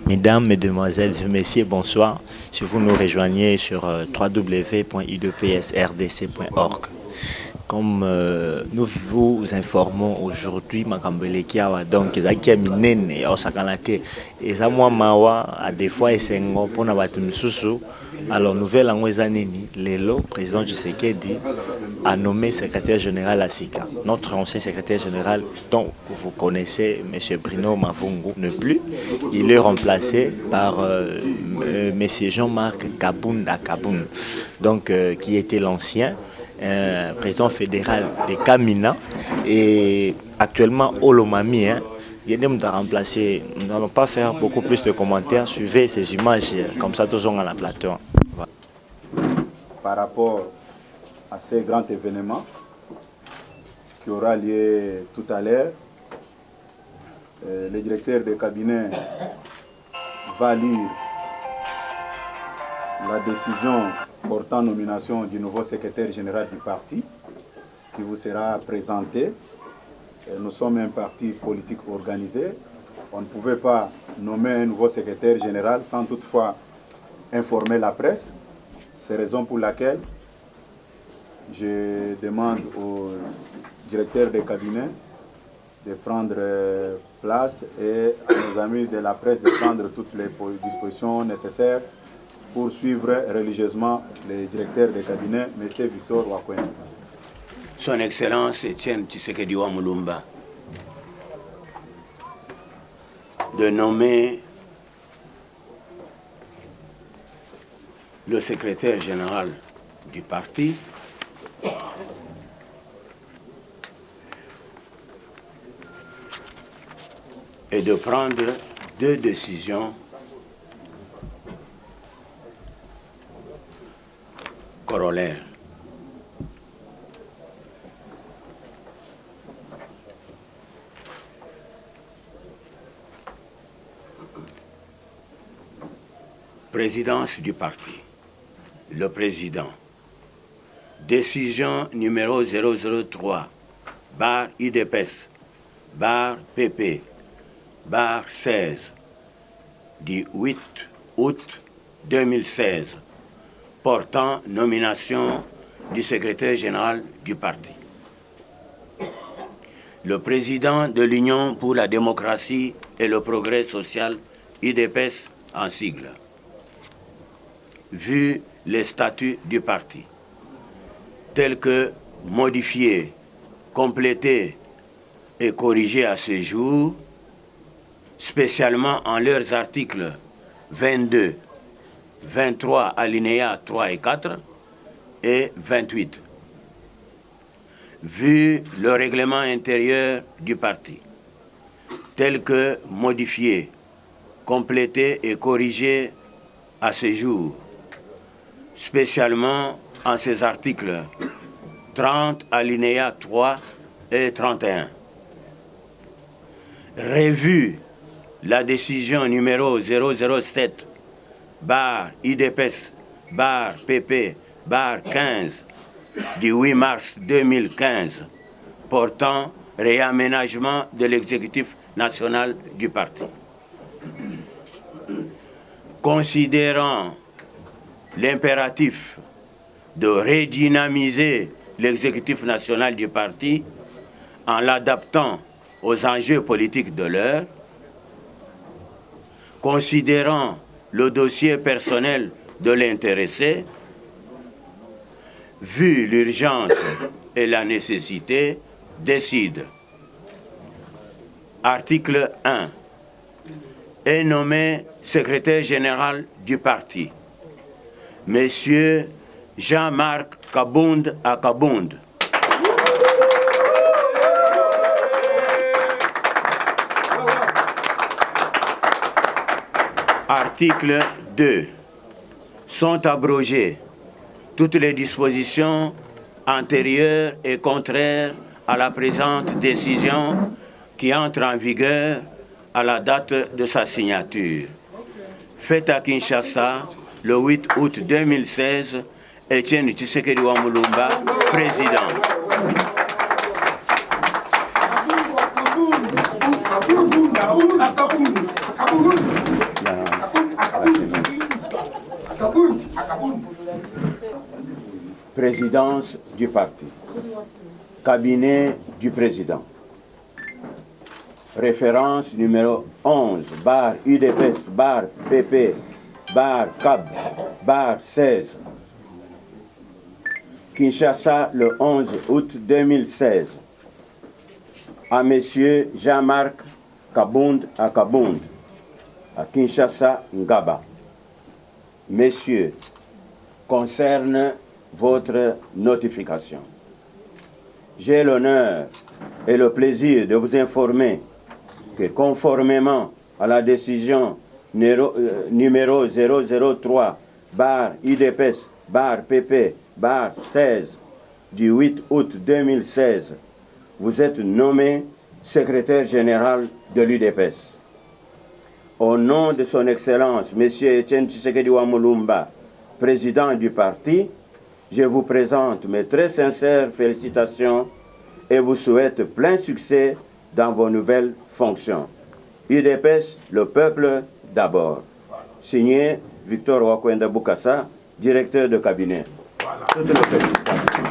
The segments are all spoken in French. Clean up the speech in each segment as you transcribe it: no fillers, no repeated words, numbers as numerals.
Mesdames, Mesdemoiselles et Messieurs, bonsoir. Si vous nous rejoignez sur www.idpsrdc.org. Comme nous vous informons aujourd'hui, Makambele Kiawa, donc, Zaki Minene, Osakanate, et Zamwa Mawa, à des fois, et Sengo, pour Nabatumsusu. Alors, nouvelle Angwezanini, Lelo, président du Sekedi, a nommé secrétaire général à SICA. Notre ancien secrétaire général, dont vous connaissez, M. Bruno Mavungu, ne plus. Il est remplacé par M. Jean-Marc Kabounda Kaboun, donc, qui était l'ancien président fédéral de Kamina et actuellement Olomami. Il est remplacé. Nous n'allons pas faire beaucoup plus de commentaires. Suivez ces images, comme ça, tous sont à la plateau. Voilà. Par rapport à ces grands événements qui aura lieu tout à l'heure, le directeur de cabinet va lire la décision portant nomination du nouveau secrétaire général du parti qui vous sera présenté. Nous sommes un parti politique organisé. On ne pouvait pas nommer un nouveau secrétaire général sans toutefois informer la presse. C'est la raison pour laquelle je demande au directeur de cabinet de prendre place et à nos amis de la presse de prendre toutes les dispositions nécessaires pour suivre religieusement le directeur de cabinet, M. Victor Wakwen. Son Excellence Etienne Tshisekedi Mulumba, de nommer le secrétaire général du parti et de prendre deux décisions corollaires. Présidence du parti. Le président. Décision numéro 003, barre IDPS, barre PP, barre 16, du 8 août 2016, portant nomination du secrétaire général du parti. Le président de l'Union pour la démocratie et le progrès social, IDPS en sigle, vu les statuts du parti, tels que modifiés, complétés et corrigés à ce jour, spécialement en leurs articles 22, 23 alinéas 3 et 4 et 28. Vu le règlement intérieur du parti, tel que modifié, complété et corrigé à ce jour, spécialement en ces articles 30 alinéas 3 et 31. Revu la décision numéro 007 barre IDPS barre PP barre 15 du 8 mars 2015 portant réaménagement de l'exécutif national du parti. Considérant l'impératif de redynamiser l'exécutif national du parti en l'adaptant aux enjeux politiques de l'heure, considérant le dossier personnel de l'intéressé, vu l'urgence et la nécessité, décide. Article 1. Est nommé secrétaire général du parti, Monsieur Jean-Marc Kabound Akabound. Article 2. Sont abrogées toutes les dispositions antérieures et contraires à la présente décision qui entre en vigueur à la date de sa signature. Faite à Kinshasa le 8 août 2016, Etienne Tshisekedi Mulumba, président. Présidence du parti. Cabinet du président. Référence numéro 11, bar UDPS, bar PP, bar CAB, bar 16. Kinshasa, le 11 août 2016. À Monsieur Jean-Marc Kabound à Kabound, à Kinshasa, Ngaba. Messieurs, concerne votre notification. J'ai l'honneur et le plaisir de vous informer que conformément à la décision numéro 003 bar IDPS bar PP bar 16 du 8 août 2016, vous êtes nommé secrétaire général de l'UDPS. Au nom de son Excellence, M. Etienne Tshisekedi Wamulumba, président du parti, je vous présente mes très sincères félicitations et vous souhaite plein succès dans vos nouvelles fonctions. UDPS, le peuple d'abord. Signé Victor Wakwenda Bukassa, directeur de cabinet. Toutes les félicitations.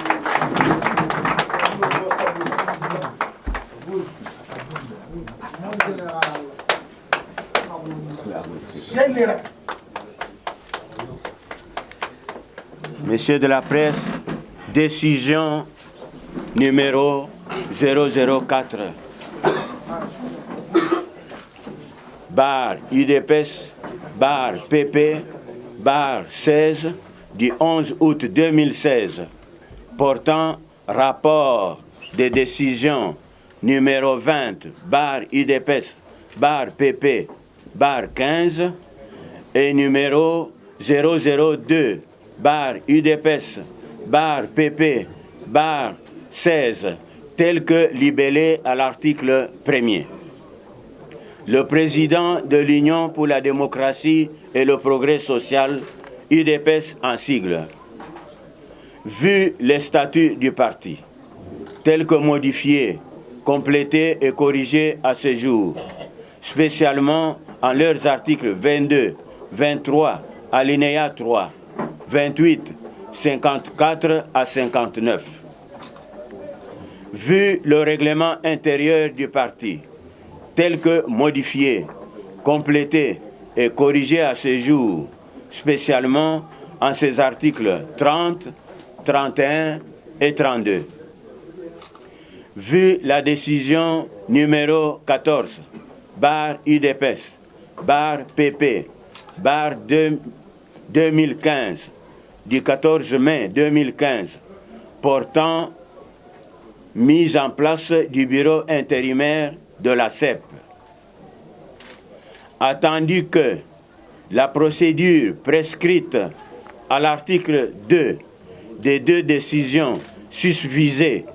Messieurs de la presse, décision numéro 004. Bar UDPS, bar PP, bar 16 du 11 août 2016, portant rapport des décisions numéro 20, bar UDPS, bar PP, bar 15 et numéro 002, bar UDPS, bar PP, bar 16, tel que libellé à l'article 1er. Le président de l'Union pour la démocratie et le progrès social, UDPS en sigle, vu les statuts du parti, tels que modifiés, complétés et corrigés à ce jour, spécialement en leurs articles 22, 23, alinéa 3, 28, 54 à 59. Vu le règlement intérieur du parti, tel que modifié, complété et corrigé à ce jour, spécialement en ses articles 30, 31 et 32. Vu la décision numéro 14, bar UDPS, bar PP, bar 2015, du 14 mai 2015, portant mise en place du bureau intérimaire de la CEP. Attendu que la procédure prescrite à l'article 2 des deux décisions susvisées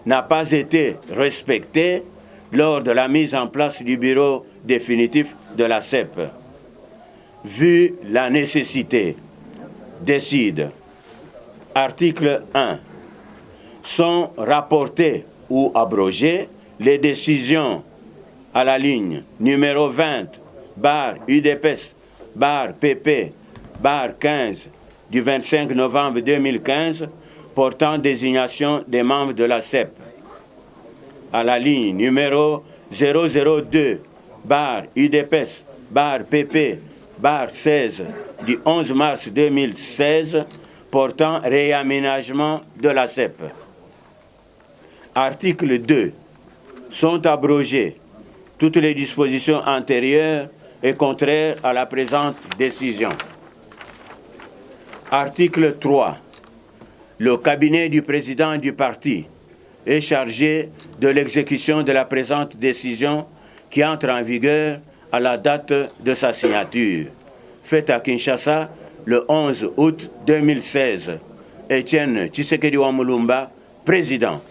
n'a pas été respectée lors de la mise en place du bureau définitif de la CEP. Vu la nécessité, décide. Article 1. Sont rapportées ou abrogées les décisions à la ligne numéro 20, bar UDPS, bar PP, bar 15 du 25 novembre 2015 portant désignation des membres de la CEP. À la ligne numéro 002, bar UDPS, bar PP, bar 16 du 11 mars 2016 portant réaménagement de la CEP. Article 2. Sont abrogées toutes les dispositions antérieures et contraires à la présente décision. Article 3. Le cabinet du président du parti est chargé de l'exécution de la présente décision qui entre en vigueur à la date de sa signature. Faite à Kinshasa le 11 août 2016. Etienne Tshisekedi Wamulumba, président.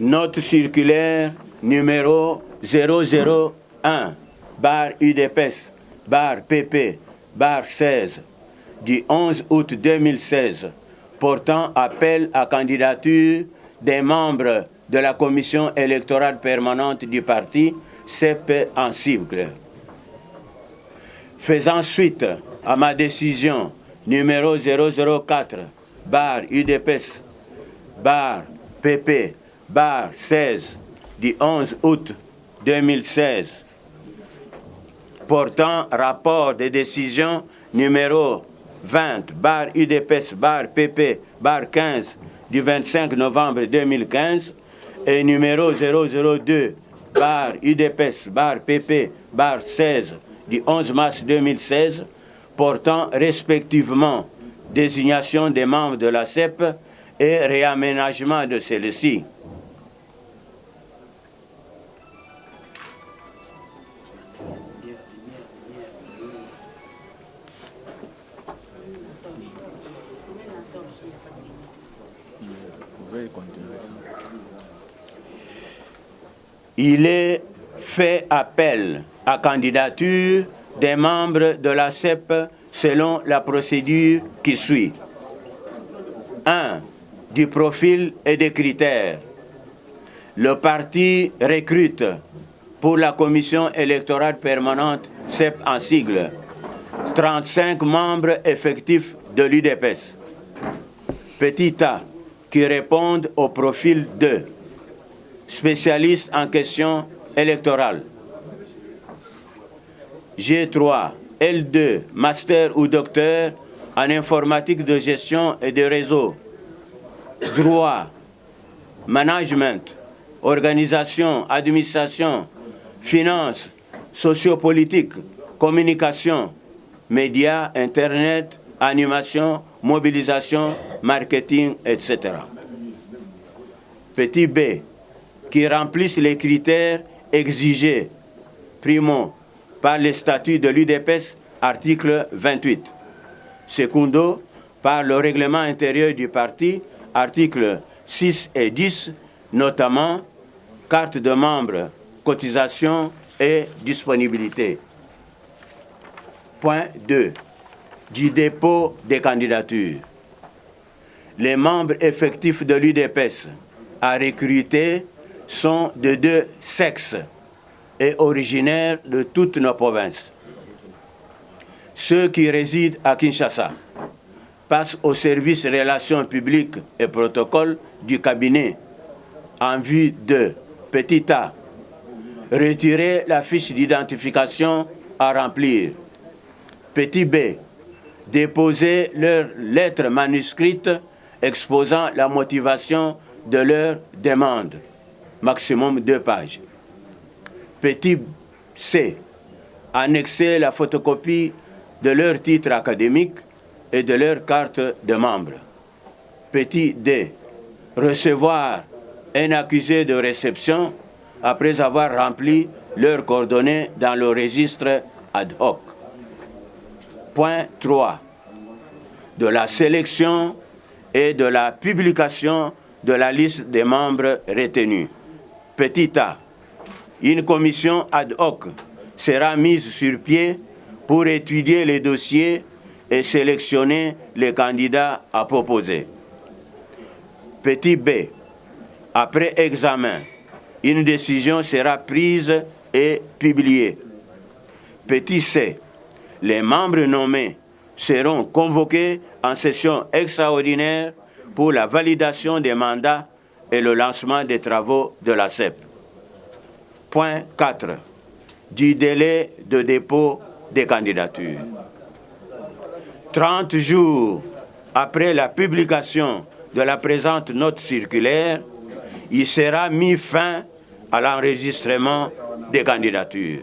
Note circulaire numéro 001, bar UDPS, bar PP, bar 16, du 11 août 2016, portant appel à candidature des membres de la commission électorale permanente du parti, CEP en sigle. Faisant suite à ma décision numéro 004-UDPS-PP-16 du 11 août 2016 portant rapport des décisions numéro 20-UDPS-PP-15 du 25 novembre 2015 et numéro 002-UDPS-PP-16 du 11 mars 2016 portant respectivement désignation des membres de la CEP et réaménagement de celle-ci. Il est fait appel à candidature des membres de la CEP selon la procédure qui suit. 1. Du profil et des critères. Le parti recrute pour la commission électorale permanente CEP en sigle 35 membres effectifs de l'UDPS. Petit a qui répondent au profil 2. Spécialiste en questions électorales. G3, L2, master ou docteur en informatique de gestion et de réseau. Droit, management, organisation, administration, finance, sociopolitique, communication, médias, internet, animation, mobilisation, marketing, etc. Petit b, qui remplissent les critères exigés, primo, par les statuts de l'UDPS, article 28. Secundo, par le règlement intérieur du parti, articles 6 et 10, notamment carte de membre, cotisation et disponibilité. Point 2. Du dépôt des candidatures. Les membres effectifs de l'UDPS à recruter sont de deux sexes et originaires de toutes nos provinces. Ceux qui résident à Kinshasa passent au service relations publiques et protocoles du cabinet en vue de, petit a, retirer la fiche d'identification à remplir. Petit b, déposer leur lettre manuscrite exposant la motivation de leur demande, maximum 2 pages. Petit c, annexer la photocopie de leur titre académique et de leur carte de membre. Petit d, recevoir un accusé de réception après avoir rempli leurs coordonnées dans le registre ad hoc. Point 3. De la sélection et de la publication de la liste des membres retenus. Petit a. Une commission ad hoc sera mise sur pied pour étudier les dossiers et sélectionner les candidats à proposer. Petit b. Après examen, une décision sera prise et publiée. Petit c. Les membres nommés seront convoqués en session extraordinaire pour la validation des mandats et le lancement des travaux de la CEP. Point 4. Du délai de dépôt des candidatures. 30 jours après la publication de la présente note circulaire, il sera mis fin à l'enregistrement des candidatures.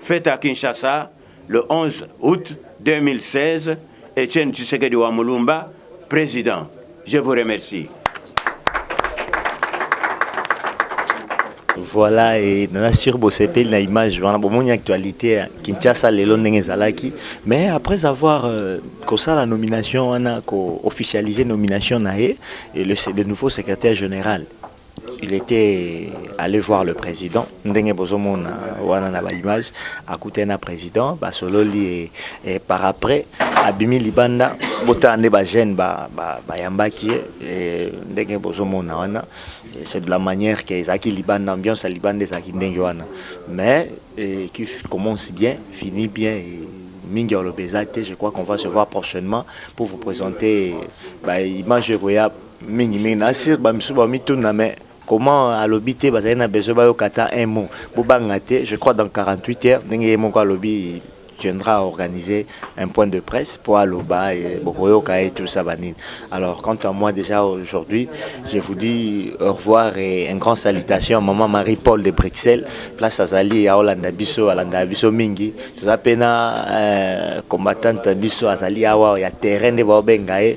Fait à Kinshasa le 11 août 2016, Etienne Tshisekedi Wamulumba, président. Je vous remercie. Voilà, et dans la surbosépé, la image, on a une actualité Kinshasa, mais après avoir comme ça la nomination, on a officialisé la nomination et le nouveau secrétaire général. Il était allé voir le président. Ndenge bozomona wana na ba image akuté na président ba sololi et par après abimi libanda botande ba jeune ba yambaki ndenge bozomona wana c'est de la manière que Zaki Liban l'ambiance à Liban des Zaki Ndengwana. Mais qui commence bien, finit bien. Et Mingi Olobezate, je crois qu'on va se voir prochainement pour vous présenter l'image de Goya Mingi Mingi Nasir, Bamisuba Mituname. Comment à l'obité, il a besoin de un mot. Je crois dans 48 heures, il viendra organiser un point de presse pour Aloba et Bokoyoka et tout ça. Alors, quant à moi, déjà aujourd'hui, je vous dis au revoir et une grande salutation à maman Marie-Paul de Bruxelles, place à Zali, à Olanda Bisso, Mingi, tout ça, pena combattante Bisso, à Zali, à il y a terrain de Bobengae.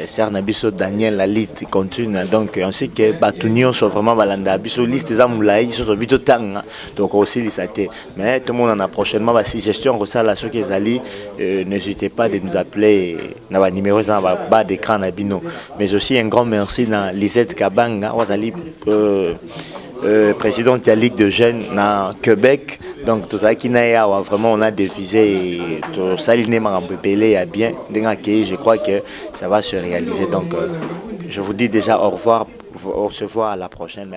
Ser Nabiso Daniel la liste continue donc on sait que Batunion sont vraiment balanda biso liste za moulaï sont bito tanga donc aussi lisate mais tout le monde en a prochainement si gestion ça la que zali n'hésitez pas de nous appeler na ba numéro za bas d'écran na bino mais aussi un grand merci dans Lisette Kabanga wazali présidente de la Ligue de jeunes dans Québec. Donc tout ça qui n'a vraiment on a dévisé tout ça il n'est pas bien. Je crois que ça va se réaliser. Donc je vous dis déjà au revoir, on se voit à la prochaine.